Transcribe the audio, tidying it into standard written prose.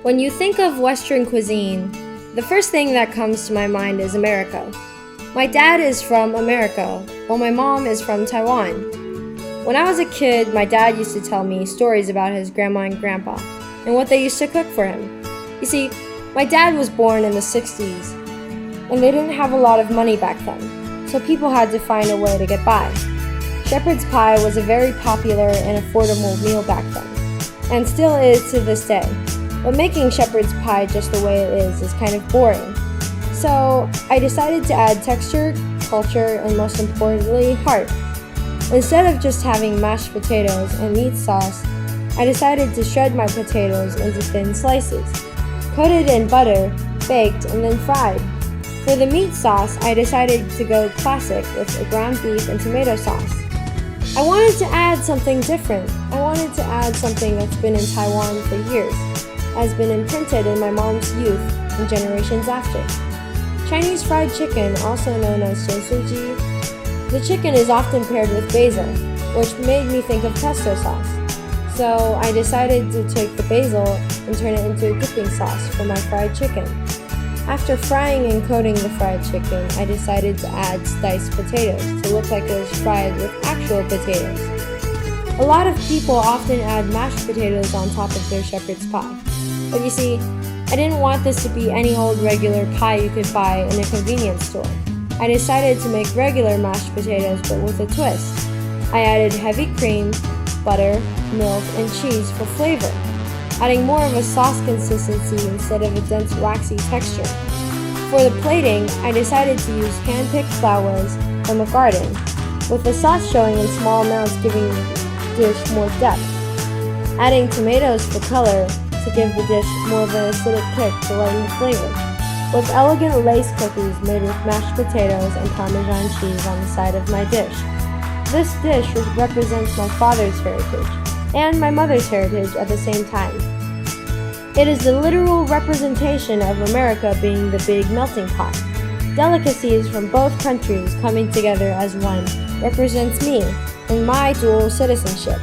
When you think of Western cuisine, the first thing that comes to my mind is America. My dad is from America, while my mom is from Taiwan. When I was a kid, my dad used to tell me stories about his grandma and grandpa and what they used to cook for him. You see, my dad was born in the 60s, and they didn't have a lot of money back then, so people had to find a way to get by. Shepherd's pie was a very popular and affordable meal back then, and still is to this day. But making shepherd's pie just the way it is kind of boring. So I decided to add texture, culture, and most importantly, heart. Instead of just having mashed potatoes and meat sauce, I decided to shred my potatoes into thin slices, coated in butter, baked, and then fried. For the meat sauce, I decided to go classic with a ground beef and tomato sauce. I wanted to add something different. I wanted to add something that's been in Taiwan for years, has been imprinted in my mom's youth and generations after. Chinese fried chicken, also known as jiansuji. The chicken is often paired with basil, which made me think of pesto sauce. So I decided to take the basil and turn it into a dipping sauce for my fried chicken. After frying and coating the fried chicken, I decided to add diced potatoes to look like it was fried with actual potatoes. A lot of people often add mashed potatoes on top of their shepherd's pie. But you see, I didn't want this to be any old regular pie you could buy in a convenience store. I decided to make regular mashed potatoes but with a twist. I added heavy cream, butter, milk, and cheese for flavor, adding more of a sauce consistency instead of a dense waxy texture. For the plating, I decided to use hand-picked flowers from a garden, with the sauce showing in small amounts giving the dish more depth. Adding tomatoes for color to give the dish more of an acidic kick to lighten the flavor, with elegant lace cookies made with mashed potatoes and Parmesan cheese on the side of my dish. This dish represents my father's heritage and my mother's heritage at the same time. It is the literal representation of America being the big melting pot. Delicacies from both countries coming together as one represents me and my dual citizenship.